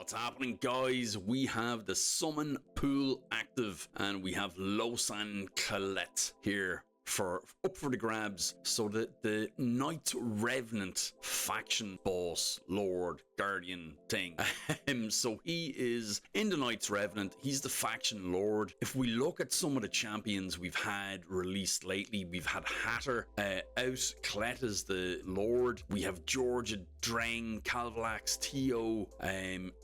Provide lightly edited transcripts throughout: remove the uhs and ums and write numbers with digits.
What's happening, guys? We have the summon pool active and we have Losan Colette here up for the grabs. So the Knight Revenant faction boss, Lord, Guardian thing. So he is in the Knights Revenant. He's the faction lord. If we look at some of the champions we've had released lately, we've had Hatter out. Colette is the lord. We have Georgia, Drang, Calvalax, Tio,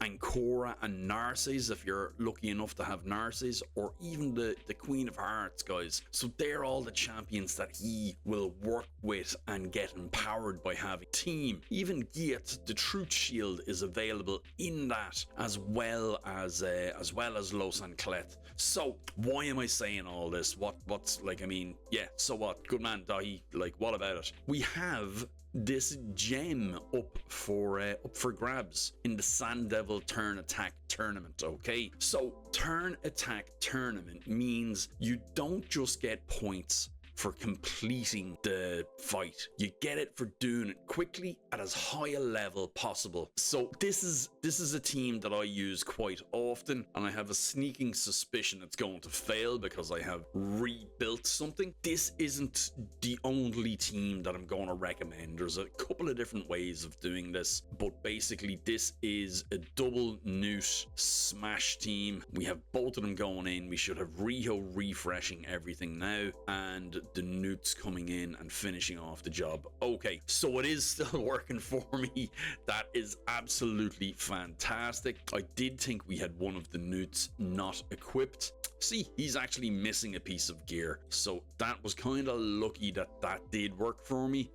Ancora, and Narcissus, if you're lucky enough to have Narcissus, or even the Queen of Hearts, guys. So they're all the champions that he will work with and get empowered by having team. Even Giat, the Truth Shield, is available in that, as well as Losan Colette. So why am I saying all this? What's like, I mean, yeah, so what? Good man, Dahi, like, what about it? We have this gem up for grabs in the Sand Devil Turn Attack Tournament. Okay, so Turn Attack Tournament means you don't just get points for completing the fight, you get it for doing it quickly at as high a level possible. So this is a team that I use quite often, and I have a sneaking suspicion it's going to fail because I have rebuilt something. This isn't the only team that I'm going to recommend. There's a couple of different ways of doing this, but basically this is a double Newt smash team. We have both of them going in. We should have Riho refreshing everything now, and the Newts coming in and finishing off the job. Okay, so it is still working for me. That is absolutely fantastic. I did think we had one of the Newts not equipped. See, he's actually missing a piece of gear, so that was kind of lucky that did work for me.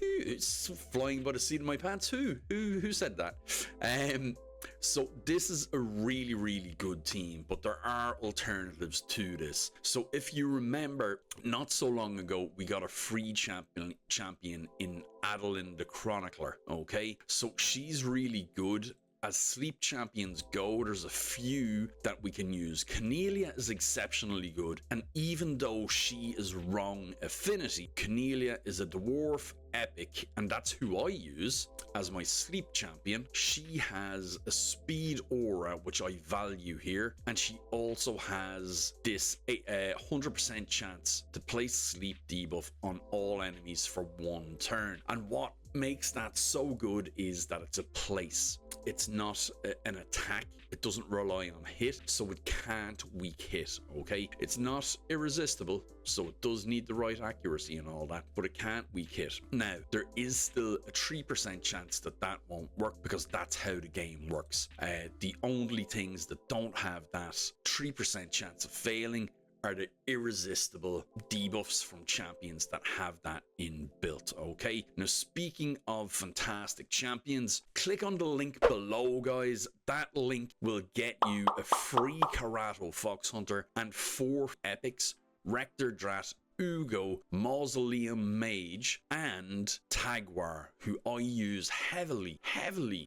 It's flying by the seat of my pants. Who said that? So this is a really good team, but there are alternatives to this. So if you remember, not so long ago, we got a free champion in Adeline the Chronicler. Okay, so she's really good. As sleep champions go, there's a few that we can use. Cornelia is exceptionally good, and even though she is wrong affinity, Cornelia is a dwarf epic, and that's who I use as my sleep champion. She has a speed aura, which I value here, and she also has this 100% chance to place sleep debuff on all enemies for 1 turn. And what makes that so good is that it's a place. It's not an attack. It doesn't rely on hit, so it can't weak hit. Okay, it's not irresistible, so it does need the right accuracy and all that, but it can't weak hit. Now, there is still a 3% chance that won't work, because that's how the game works. The only things that don't have that 3% chance of failing are the irresistible debuffs from champions that have that inbuilt. Okay, now speaking of fantastic champions, click on the link below, guys. That link will get you a free Karato Fox Hunter and 4 epics: Rector, Drath, Uugo, Mausoleum, Mage, and Tagoar, who I use heavily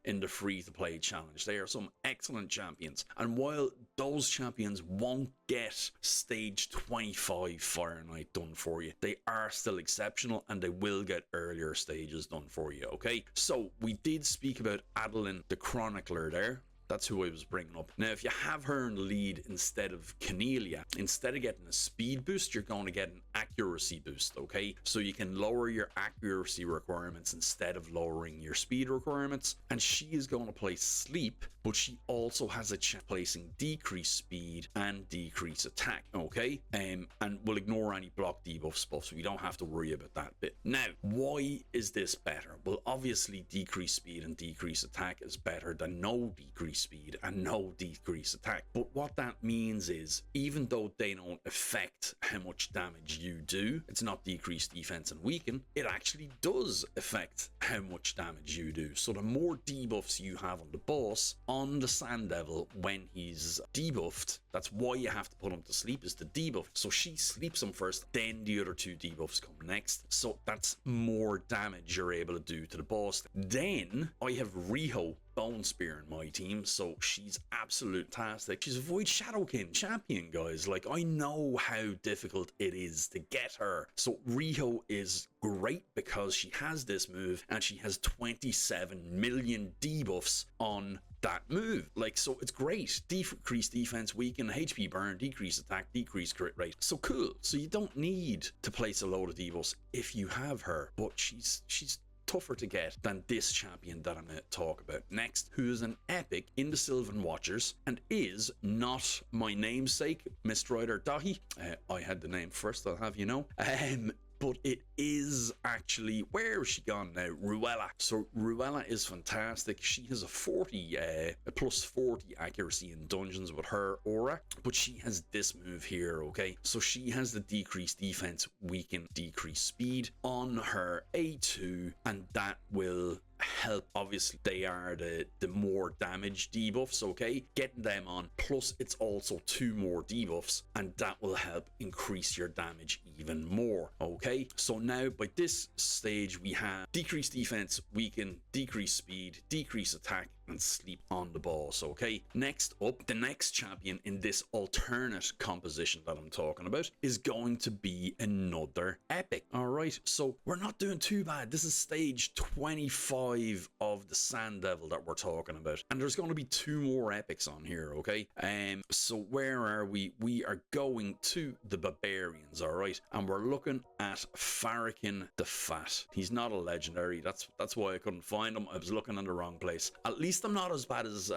in the free-to-play challenge. They are some excellent champions, and while those champions won't get stage 25 Fire Knight done for you, they are still exceptional, and they will get earlier stages done for you. Okay, so we did speak about Adeline the Chronicler there. That's who I was bringing up. Now, if you have her in the lead instead of Cornelia, instead of getting a speed boost, you're going to get an accuracy boost, okay? So you can lower your accuracy requirements instead of lowering your speed requirements. And she is going to play sleep, but she also has a chance placing decreased speed and decreased attack, okay? And we'll ignore any block debuffs, so we don't have to worry about that bit. Now, why is this better? Well, obviously, decreased speed and decreased attack is better than no decreased speed and no decreased attack. But what that means is, even though they don't affect how much damage you do, it's not decreased defense and weaken, it actually does affect how much damage you do. So the more debuffs you have on the boss, on the Sand Devil, when he's debuffed, that's why you have to put him to sleep, is the debuff. So she sleeps him first, then the other 2 debuffs come next. So that's more damage you're able to do to the boss. Then I have Riho Bone Spear in my team, so she's absolute fantastic. She's a Void Shadowkin champion, guys. Like, I know how difficult it is to get her. So Riho is great because she has this move and she has 27 million debuffs on that move. Like, so it's great. Decrease defense, weaken, HP burn, decrease attack, decrease crit rate. So cool. So you don't need to place a load of debuffs if you have her, but she's tougher to get than this champion that I'm going to talk about next, who is an epic in the Sylvan Watchers and is not my namesake, Miststrider Dahi. I had the name first, I'll have you know. But it is actually, where is she gone now? Ruella. So Ruella is fantastic. She has a plus 40 accuracy in dungeons with her aura, but she has this move here, okay? So she has the decreased defense, weaken, decreased speed on her A2, and that will help. Obviously they are the more damage debuffs, okay, getting them on, plus it's also 2 more debuffs, and that will help increase your damage even more. Okay, so now by this stage we have decreased defense, weaken, decreased speed, decreased attack, and sleep on the boss. Okay, next up, the next champion in this alternate composition that I'm talking about is going to be another epic. All right, so we're not doing too bad. This is stage 25 of the Sand Devil that we're talking about, and there's going to be 2 more epics on here. Okay, so where are we? We are going to the barbarians. All right, and we're looking at Farrakhan the Fat. He's not a legendary. That's why I couldn't find him. I was looking in the wrong place. At least I'm not as bad as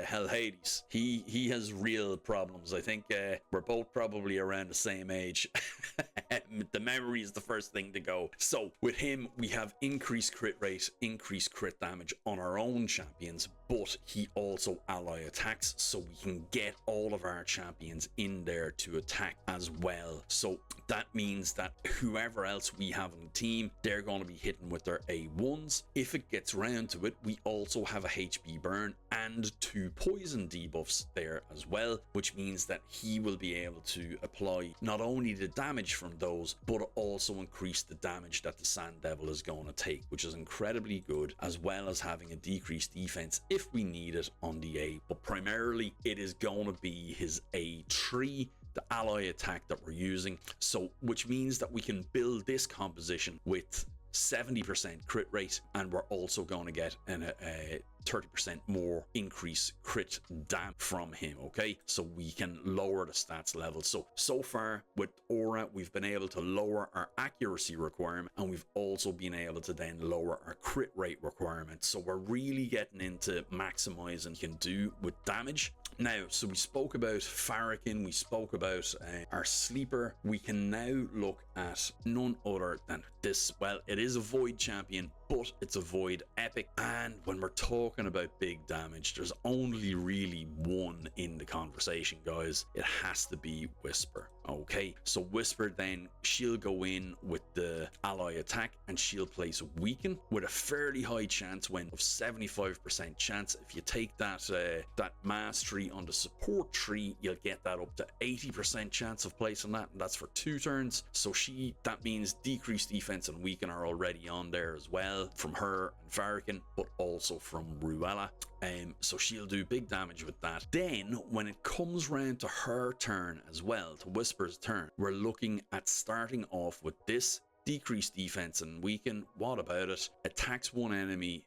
Hell Hades. He has real problems. I think we're both probably around the same age. The memory is the first thing to go. So with him, we have increased crit rate, increased crit damage on our own champions, but he also ally attacks, so we can get all of our champions in there to attack as well. So that means that whoever else we have on the team, they're going to be hitting with their A1s. If it gets round to it, we also have a HP burn and 2 poison debuffs there as well, which means that he will be able to apply not only the damage from those, but also increase the damage that the Sand Devil is going to take, which is incredibly good, as well as having a decreased defense if we need it on the A. But primarily it is going to be his A3, the ally attack that we're using, so which means that we can build this composition with 70% crit rate, and we're also going to get a 30% more increase crit dam from him. Okay, so we can lower the stats level. So far with aura, we've been able to lower our accuracy requirement, and we've also been able to then lower our crit rate requirement. So we're really getting into maximizing what you can do with damage. Now, so we spoke about Farrakhan, we spoke about our sleeper. We can now look at none other than this. Well, it is a void champion, but it's a void epic, and when we're talking about big damage, there's only really one in the conversation, guys. It has to be Whisper. Okay, so Whisper, then she'll go in with the ally attack, and she'll place weaken with a fairly high chance win of 75% chance. If you take that mastery on the support tree, you'll get that up to 80% chance of placing that, and that's for 2 turns. So that means decreased defense and weaken are already on there as well from her and Farrakhan, but also from Ruella. So she'll do big damage with that. Then when it comes round to her turn as well, to Whisper's turn, we're looking at starting off with this decreased defense and weaken. What about it? Attacks one enemy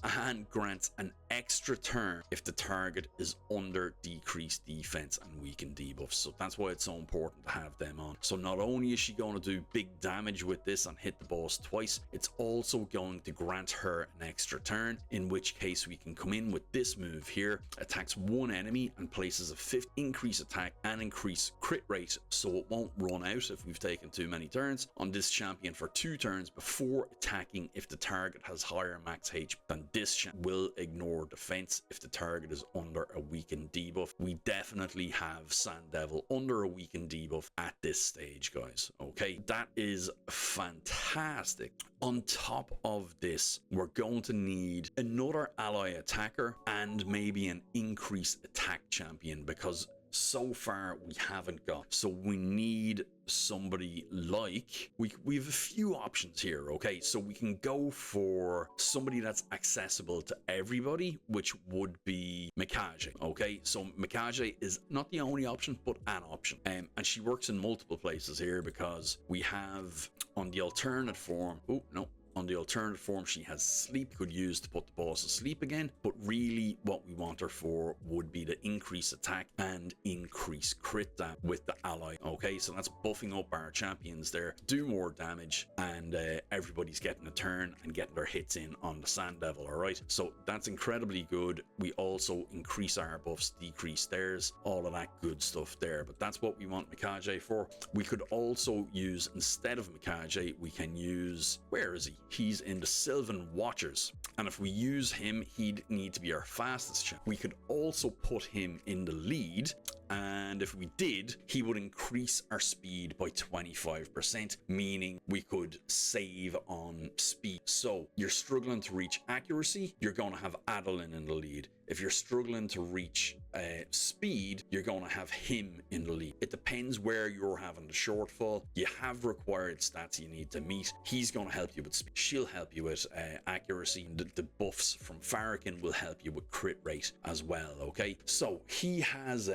and grants an extra turn if the target is under decreased defense and weakened debuffs. So that's why it's so important to have them on. So not only is she going to do big damage with this and hit the boss twice, it's also going to grant her an extra turn, in which case we can come in with this move here, attacks one enemy and places a 5th increase attack and increase crit rate, so it won't run out if we've taken too many turns on this champion for 2 turns before attacking if the target has higher max HP than this champion. Will ignore defense if the target is under a weakened debuff. We definitely have Sand Devil under a weakened debuff at this stage, guys. Okay, that is fantastic. On top of this, we're going to need another ally attacker and maybe an increased attack champion, because so far we haven't got. So we need somebody like, we have a few options here. Okay, so we can go for somebody that's accessible to everybody, which would be Mage. Okay, so Mage is not the only option, but an option, and she works in multiple places here, because we have on the alternate form, oh no, On the alternative form, she has sleep, could use to put the boss asleep again, but really what we want her for would be to increase attack and increase crit damage with the ally. Okay, so that's buffing up our champions there, do more damage, and everybody's getting a turn and getting their hits in on the Sand Devil. All right, so that's incredibly good. We also increase our buffs, decrease theirs, all of that good stuff there, but that's what we want Mage for. We could also use, instead of Mage, we can use, where is he? He's in the Sylvan Watchers, and if we use him, he'd need to be our fastest champ. We could also put him in the lead, and if we did, he would increase our speed by 25%, meaning we could save on speed. So you're struggling to reach accuracy, you're going to have Adolin in the lead. If you're struggling to reach speed, you're going to have him in the lead. It depends where you're having the shortfall. You have required stats you need to meet. He's going to help you with speed. She'll help you with accuracy. The buffs from Farrakhan will help you with crit rate as well. Okay, so he has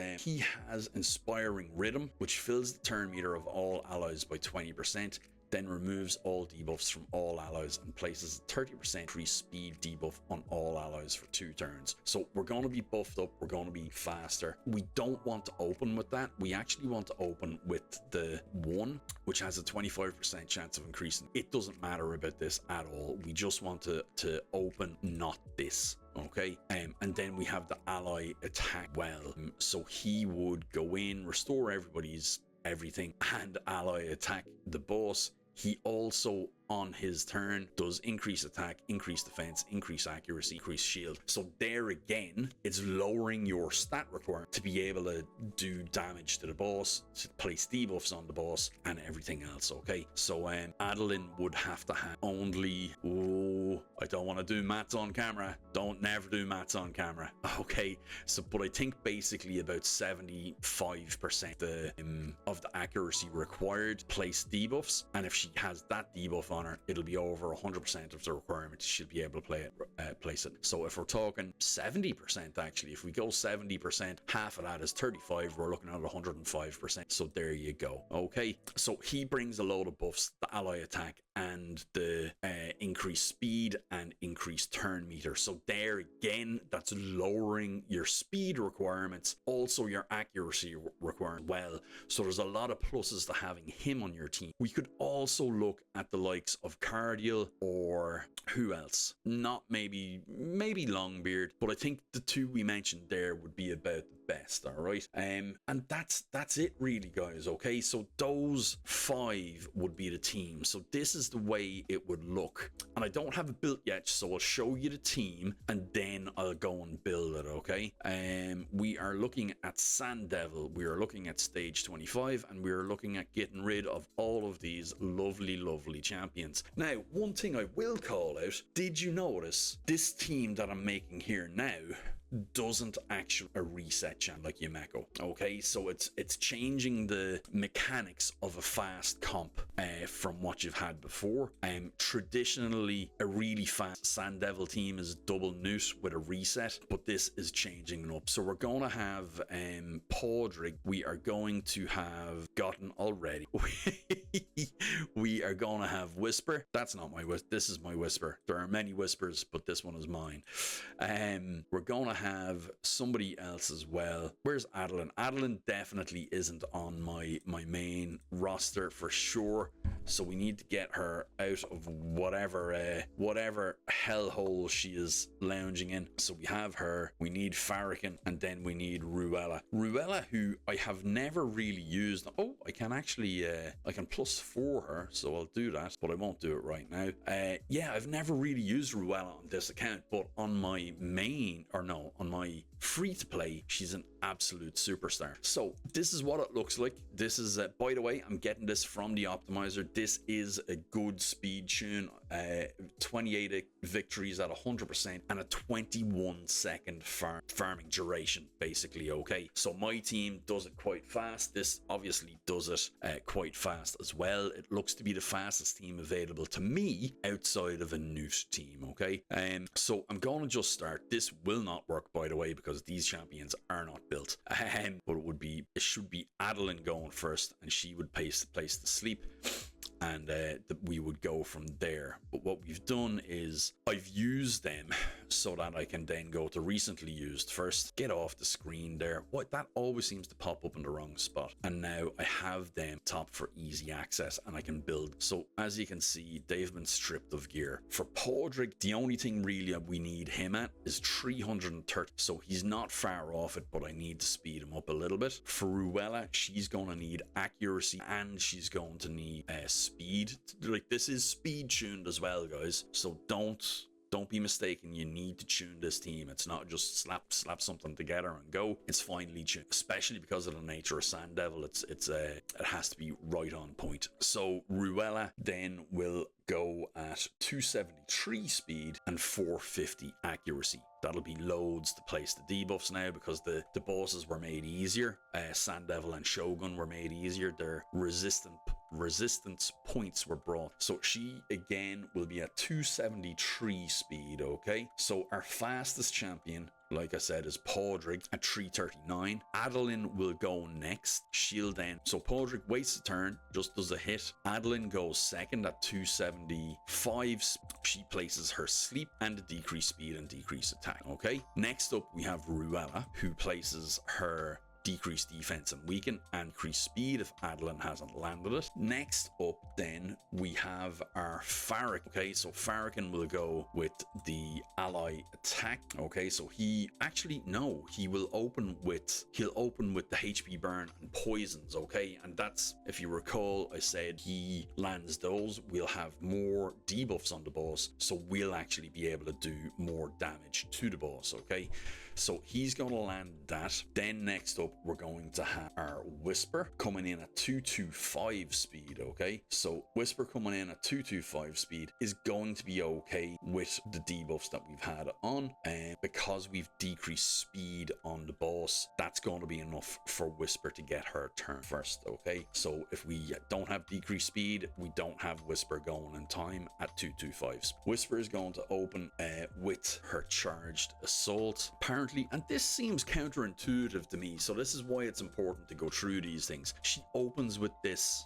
Inspiring Rhythm, which fills the turn meter of all allies by 20%. Then removes all debuffs from all allies and places a 30% increased speed debuff on all allies for 2 turns. So we're going to be buffed up, we're going to be faster. We don't want to open with that. We actually want to open with the 1, which has a 25% chance of increasing. It doesn't matter about this at all. We just want to open, not this. Okay, and then we have the ally attack well. So he would go in, restore everybody's everything, and ally attack the boss. He also, on his turn, does increase attack, increase defense, increase accuracy, increase shield. So there again, it's lowering your stat requirement to be able to do damage to the boss, to place debuffs on the boss, and everything else. Okay, so Adolin would have to have only, I don't want to do maths on camera. Don't never do maths on camera. Okay, so but I think basically about 75% of the accuracy required place debuffs, and if she has that debuff on her, it'll be over 100% of the requirement. She'll be able to place it. So if we're talking 70%, actually, if we go 70%, half of that is 35. We're looking at 105%. So there you go. Okay, so he brings a load of buffs, the ally attack and the increased speed and increased turn meter. So there again, that's lowering your speed requirements, also your accuracy requirement well. So there's a lot of pluses to having him on your team. We could also look at the likes of Cardial, or who else? Not maybe Longbeard, but I think the 2 we mentioned there would be about the best. All right, and that's it really, guys. Okay, so those 5 would be the team. So this is the way it would look, and I don't have it built yet, so I'll show you the team and then I'll go and build it. Okay, we are looking at Sand Devil, we are looking at stage 25, and we are looking at getting rid of all of these lovely champions. Now, one thing I will call out, did you notice this team that I'm making here now doesn't actually a reset champ like Yumeko? Okay, so it's changing the mechanics of a fast comp from what you've had before. Traditionally, a really fast Sand Devil team is double Newt with a reset, but this is changing it up. So we're going to have Podrick, we are going to have gotten already. We are going to have Whisper. That's not my whisper, this is my Whisper. There are many Whispers, but this one is mine. We're going to have somebody else as well. Where's Adolin? Adolin definitely isn't on my main roster for sure, so we need to get her out of whatever hellhole she is lounging in. So we have her, we need Farrakhan, and then we need Ruella, who I have never really used. Oh, I can actually I can +4 her, so I'll do that, but I won't do it right now. Yeah, I've never really used Ruella on this account, but on my main, or no, on my free to play, she's an absolute superstar. So this is what it looks like. This is by the way, I'm getting this from the optimizer. This is a good speed tune, 28 victories at 100% and a 21-second farming duration, basically. Okay, so my team does it quite fast. This obviously does it quite fast as well. It looks to be the fastest team available to me outside of a Newt team. Okay, so I'm going to just start. This will not work work, by the way, because these champions are not built. But it should be Adeline going first, and she would place the sleep, and we would go from there. But what we've done is I've used them so that I can then go to recently used first. Get off the screen there. What, that always seems to pop up in the wrong spot. And now I have them top for easy access, and I can build. So as you can see, they've been stripped of gear. For Podrick, the only thing really we need him at is 330. So he's not far off it, but I need to speed him up a little bit. For Ruella, she's going to need accuracy, and she's going to need speed. Like, this is speed tuned as well, guys. So don't be mistaken. You need to tune this team. It's not just slap something together and go. It's finely tuned, especially because of the nature of Sand Devil. It has to be right on point. So Ruella then will go at 273 speed and 450 accuracy. That'll be loads to place the debuffs now, because the bosses were made easier. Sand Devil and Shogun were made easier. Their resistance points were brought. So she again will be at 273 speed. Okay, so our fastest champion, like I said, is Podrick at 339. Adeline will go next. She'll then, so Podrick waits a turn, just does a hit. Adeline goes second at 275. She places her sleep and a decreased speed and decreased attack. Okay, next up we have Ruella, who places her decrease defense and weaken, and increase speed if Adeline hasn't landed it. Next up then we have our Farrak. Okay, so Farrakhan will go with the ally attack. Okay, so he will open with the HP burn and poisons. Okay, and that's, if you recall, I said he lands those, we'll have more debuffs on the boss, so we'll actually be able to do more damage to the boss. Okay, so he's going to land that. Then next up we're going to have our Whisper coming in at 225 speed. Okay, so Whisper coming in at 225 speed is going to be okay with the debuffs that we've had on, and because we've decreased speed on the boss, that's going to be enough for Whisper to get her turn first. Okay, so if we don't have decreased speed, we don't have Whisper going in time at 225. Whisper is going to open with her charged assault apparently, and this seems counterintuitive to me, so this is why it's important to go through these things. She opens with this,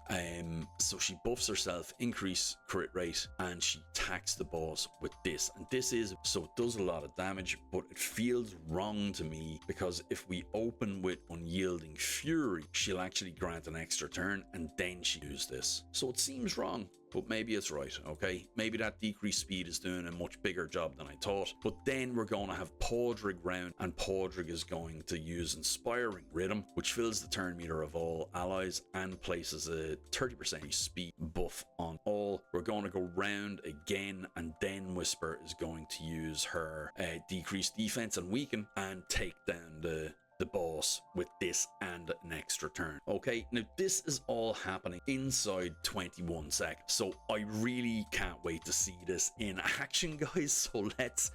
so she buffs herself, increase crit rate, and she attacks the boss with this, and this is, so it does a lot of damage, but it feels wrong to me, because if we open with Unyielding Fury, she'll actually grant an extra turn, and then she uses this, so it seems wrong. But maybe it's right. Okay, maybe that decreased speed is doing a much bigger job than I thought. But then we're going to have Podrick round, and Podrick is going to use Inspiring Rhythm, which fills the turn meter of all allies and places a 30% speed buff on all. We're going to go round again, and then Whisper is going to use her decreased defense and weaken and take down the boss with this and an extra turn. Okay, now this is all happening inside 21 seconds, so I really can't wait to see this in action, guys. So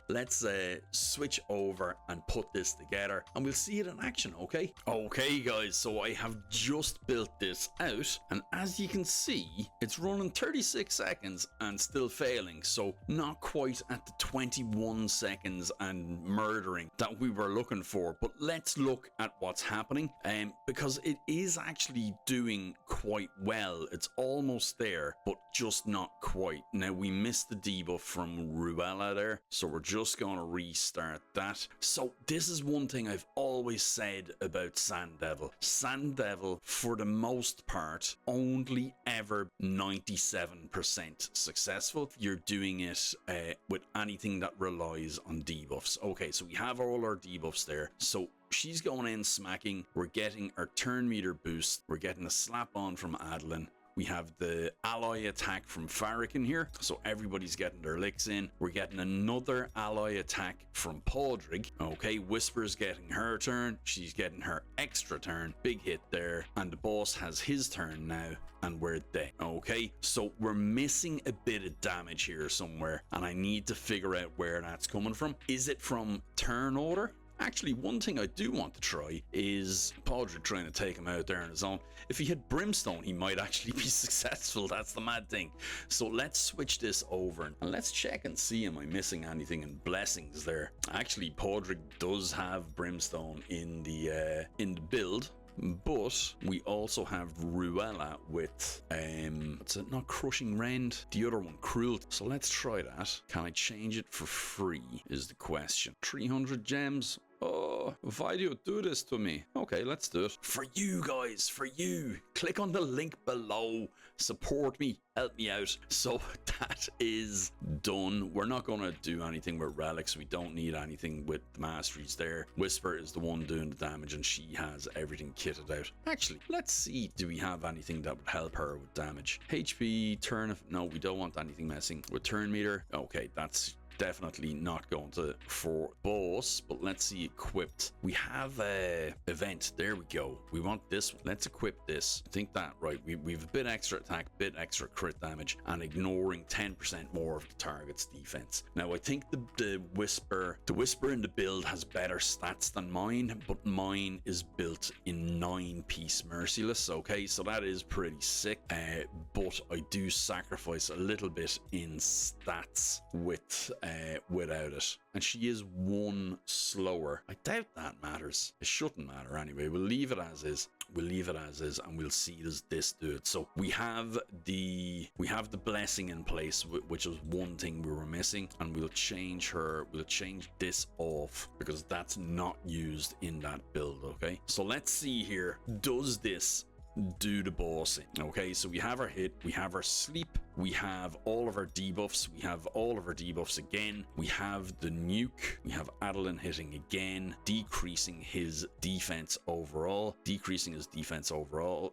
let's switch over and put this together, and we'll see it in action. Okay, guys, so I have just built this out, and as you can see, it's running 36 seconds and still failing, so not quite at the 21 seconds and murdering that we were looking for. But let's look at what's happening, because it is actually doing quite well. It's almost there, but just not quite. Now we missed the debuff from Ruella there, so we're just going to restart that. So this is one thing I've always said about Sand Devil. Sand Devil, for the most part, only ever 97% successful. You're doing it with anything that relies on debuffs. Okay, so we have all our debuffs there, so she's going in smacking. We're getting our turn meter boost. We're getting a slap on from Adeline. We have the ally attack from Farrakhan here, so everybody's getting their licks in. We're getting another ally attack from Podrick. Okay, Whisper's getting her turn. She's getting her extra turn. Big hit there. And the boss has his turn now, and we're dead. Okay, so we're missing a bit of damage here somewhere, and I need to figure out where that's coming from. Is it from turn order? Actually, one thing I do want to try is Podrick trying to take him out there on his own. If he had Brimstone, he might actually be successful. That's the mad thing. So let's switch this over and let's check and see, am I missing anything in blessings there? Actually, Podrick does have Brimstone in the build. But we also have Ruella with what's it, not Crushing Rend, the other one, Cruelty. So let's try that. Can I change it for free is the question. 300 gems. Oh, why do you do this to me? Okay, let's do it. For you guys, for you. Click on the link below. Support me, help me out. So that is done. We're not going to do anything with relics. We don't need anything with masteries there. Whisper is the one doing the damage and she has everything kitted out. Actually, let's see, do we have anything that would help her with damage? HP, turn of, no, we don't want anything messing with turn meter. Okay, that's definitely not going to for boss, but let's see, equipped. We have a event. There we go. We want this one. Let's equip this. I think that right. We've a bit extra attack, bit extra crit damage, and ignoring 10% more of the target's defense. Now I think the whisper in the build has better stats than mine, but mine is built in 9-piece merciless. Okay, so that is pretty sick. But I do sacrifice a little bit in stats without it, and she is 1 slower. I doubt that matters. It shouldn't matter anyway. We'll leave it as is. We'll leave it as is, and we'll see does this do it. So we have the blessing in place, which was one thing we were missing, and we'll change this off because that's not used in that build. Okay, so let's see here, does this do the bossing? Okay, so we have our hit, we have our sleep, we have all of our debuffs, we have all of our debuffs again, we have the nuke, we have Adeline hitting again, decreasing his defense overall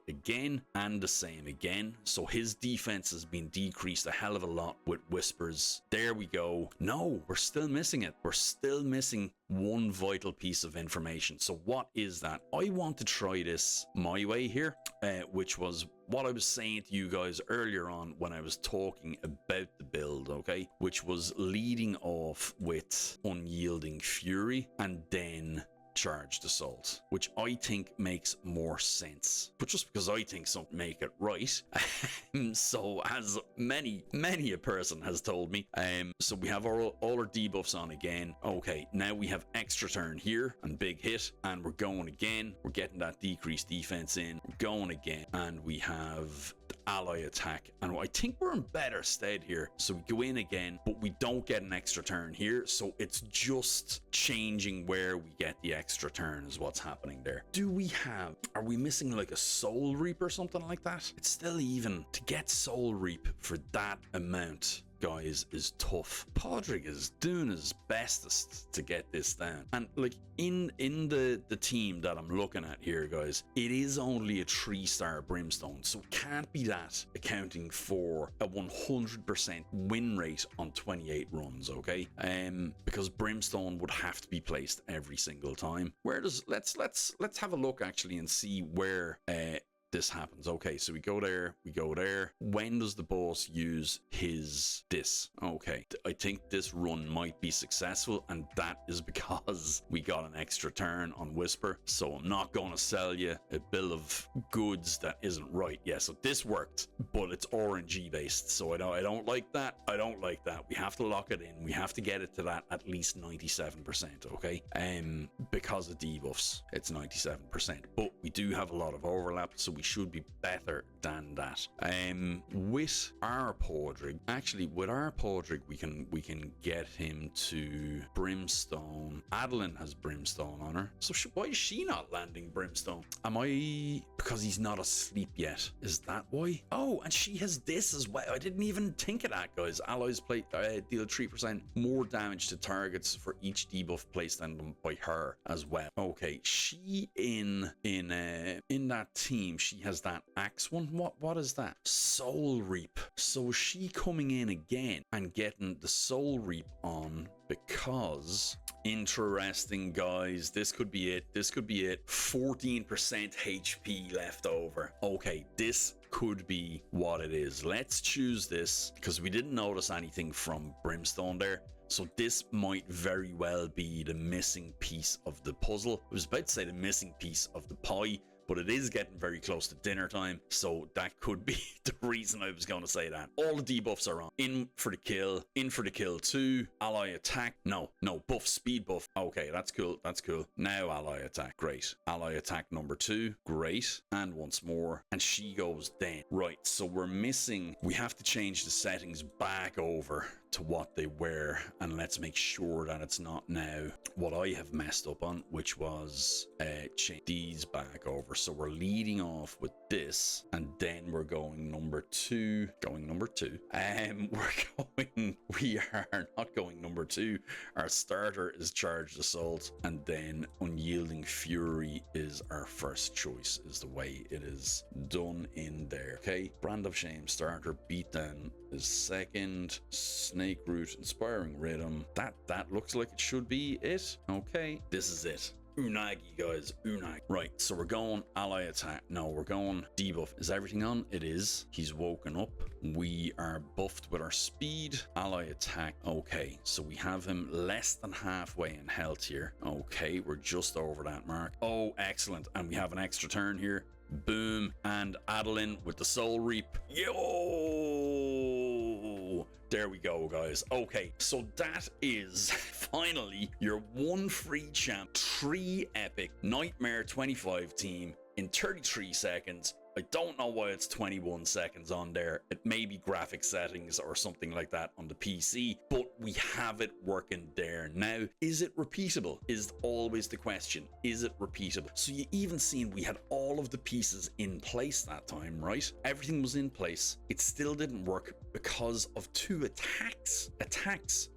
again, and the same again. So his defense has been decreased a hell of a lot with whispers. There we go. No, we're still missing it. We're still missing one vital piece of information. So what is that? I want to try this my way here, which was what I was saying to you guys earlier on when I was talking about the build, okay? Which was leading off with Unyielding Fury and then Charged Assault, which I think makes more sense. But just because I think something make it right, so as many a person has told me, so we have all our debuffs on again. Okay, now we have extra turn here and big hit, and we're going again. We're getting that decreased defense in. We're going again, and we have ally attack, and I think we're in better stead here. So we go in again, but we don't get an extra turn here, so it's just changing where we get the extra turn is what's happening there. Are we missing like a soul reap or something like that? It's still even to get soul reap for that amount, guys, is tough. Podrick is doing his bestest to get this down, and like in the team that I'm looking at here, guys, it is only a 3-star Brimstone, so it can't be that accounting for a 100% win rate on 28 runs. Okay, because Brimstone would have to be placed every single time. Where does let's have a look actually and see where this happens. Okay, so we go there. When does the boss use his this? Okay, I think this run might be successful, and that is because we got an extra turn on Whisper. So I'm not going to sell you a bill of goods that isn't right. Yeah, so this worked, but it's RNG based, so I don't like that. We have to lock it in. We have to get it to that at least 97%. Okay, because of debuffs, it's 97%, but we do have a lot of overlap, so we should be better than that. With our Podrick, we can get him to Brimstone. Adeline has Brimstone on her, so why is she not landing Brimstone? Because he's not asleep yet? Is that why? Oh, and she has this as well. I didn't even think of that, guys. Allies deal 3% more damage to targets for each debuff placed on them by her as well. Okay, she in that team, she has that axe one. What is that? Soul Reap. So she coming in again and getting the Soul Reap on, because interesting, guys, this could be it. 14% HP left over. Okay, this could be what it is. Let's choose this because we didn't notice anything from Brimstone there. So this might very well be the missing piece of the puzzle. I was about to say the missing piece of the pie, but it is getting very close to dinner time, so that could be the reason I was going to say that. All the debuffs are on. In for the kill 2, ally attack, no, buff, speed buff, okay, that's cool, now ally attack, great, ally attack number 2, great, and once more, and she goes then. Right, so we have to change the settings back over to what they were, and let's make sure that it's not now what I have messed up on, which was change these back over. So we're leading off with this, and then we're going number 2. We are not going number 2. Our starter is charged assault, and then unyielding fury is our first choice, is the way it is done in there. Okay, brand of shame starter, beatdown is second, snake root, inspiring rhythm. That looks like it should be it. Okay, this is it. Unagi, guys, unagi. Right, so we're going ally attack. No, we're going debuff. Is everything on? It is. He's woken up. We are buffed with our speed. Ally attack. Okay, so we have him less than halfway in health here. Okay, we're just over that mark. Oh, excellent. And we have an extra turn here. Boom. And Adeline with the soul reap. Yo! There we go, guys. Okay, so that is finally your 1 free champ, 3 epic Nightmare 25 team in 33 seconds. I don't know why it's 21 seconds on there. It may be graphic settings or something like that on the PC, but we have it working there now. Is it repeatable? Is always the question. Is it repeatable? So you even seen we had all of the pieces in place that time, right? Everything was in place. It still didn't work because of 2 attacks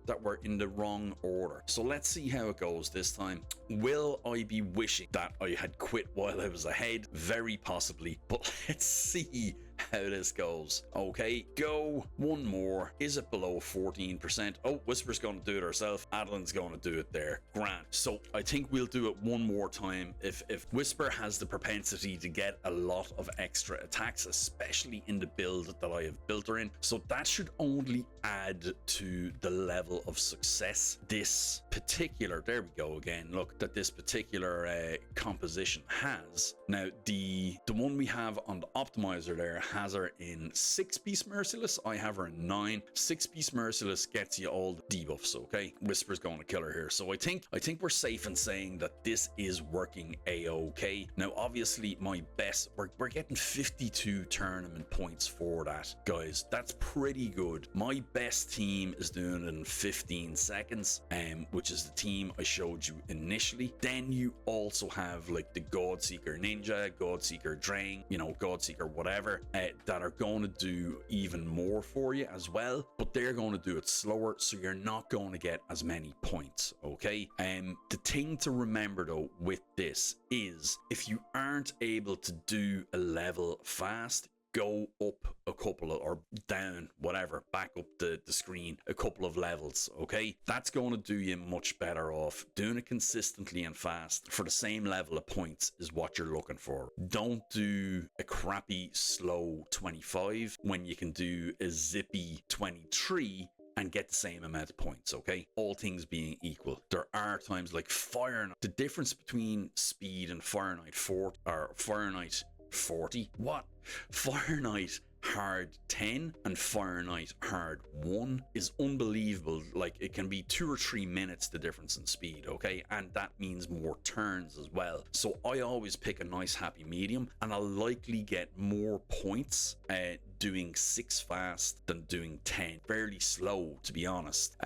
that were in the wrong order. So let's see how it goes this time. Will I be wishing that I had quit while I was ahead? Very possibly, but let's see how this goes. Okay, go. One more. Is it below 14%? Oh, Whisper's going to do it herself. Adeline's going to do it there. Grand. So I think we'll do it one more time. If Whisper has the propensity to get a lot of extra attacks, especially in the build that I have built her in, so that should only add to the level of success this particular, there we go again, look, that this particular composition has. Now the one we have on the optimizer there has her in 6-piece merciless. I have her in 9. 6-piece merciless gets you all the debuffs. Okay, Whisper's going to kill her here, so I think we're safe in saying that this is working a-okay. Now obviously my best, we're getting 52 tournament points for that, guys. That's pretty good. My best team is doing it in 15 seconds, which is the team I showed you initially. Then you also have like the Godseeker Ninja, Godseeker Drain, you know, Godseeker whatever, that are going to do even more for you as well, but they're going to do it slower, so you're not going to get as many points. Okay, the thing to remember though with this is if you aren't able to do a level fast, go up a couple of, or down, whatever, back up the screen a couple of levels. Okay, that's going to do you much better off. Doing it consistently and fast for the same level of points is what you're looking for. Don't do a crappy slow 25 when you can do a zippy 23 and get the same amount of points. Okay, all things being equal. There are times like Fire Knight, the difference between speed and Fire Knight 40, or Fire Knight 40, what? Fire Knight hard 10 and Fire Knight hard 1 is unbelievable. Like, it can be 2 or 3 minutes the difference in speed. Okay, and that means more turns as well. So I always pick a nice happy medium, and I'll likely get more points doing 6 fast than doing 10 fairly slow, to be honest.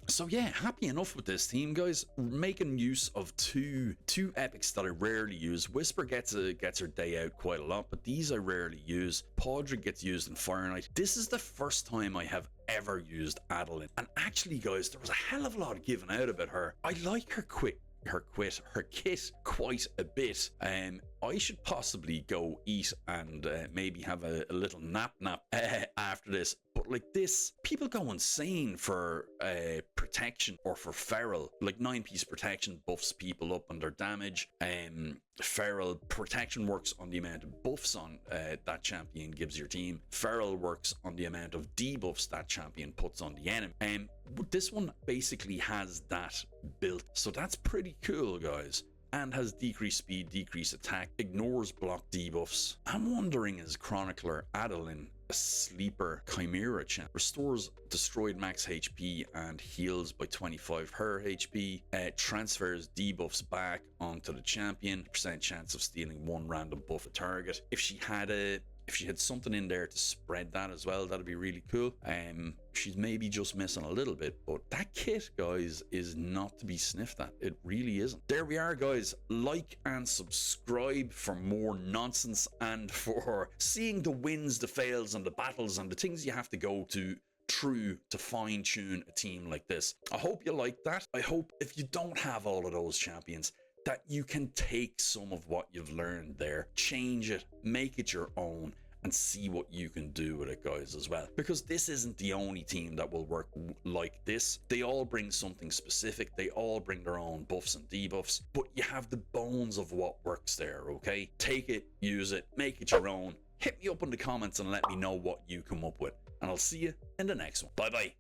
So yeah, happy enough with this team, guys. Making use of two epics that I rarely use. Whisper gets her day out quite a lot, but these I rarely use. Podrick gets used in Fire Knight. This is the first time I have ever used Adeline, and actually, guys, there was a hell of a lot given out about her. I like her kit quite a bit. I should possibly go eat and maybe have a little nap after this, but like this, people go insane for protection or for feral. Like 9-piece protection buffs people up on their damage. Feral protection works on the amount of buffs on that champion gives your team. Feral works on the amount of debuffs that champion puts on the enemy. This one basically has that built, so that's pretty cool, guys. And has decreased speed, decreased attack, ignores block debuffs. I'm wondering, is Chronicler Adeline a sleeper chimera champ? Restores destroyed max HP and heals by 25 her HP. Transfers debuffs back onto the champion. % chance of stealing one random buff a target. If she had something in there to spread that as well, that'd be really cool. She's maybe just missing a little bit, but that kit, guys, is not to be sniffed at. It really isn't. There we are, guys. Like and subscribe for more nonsense and for seeing the wins, the fails, and the battles and the things you have to go through to fine tune a team like this. I hope you like that. I hope if you don't have all of those champions, that you can take some of what you've learned there, change it, make it your own, and see what you can do with it, guys, as well. Because this isn't the only team that will work like this. They all bring something specific. They all bring their own buffs and debuffs, but you have the bones of what works there, okay? Take it, use it, make it your own. Hit me up in the comments and let me know what you come up with. And I'll see you in the next one. Bye-bye.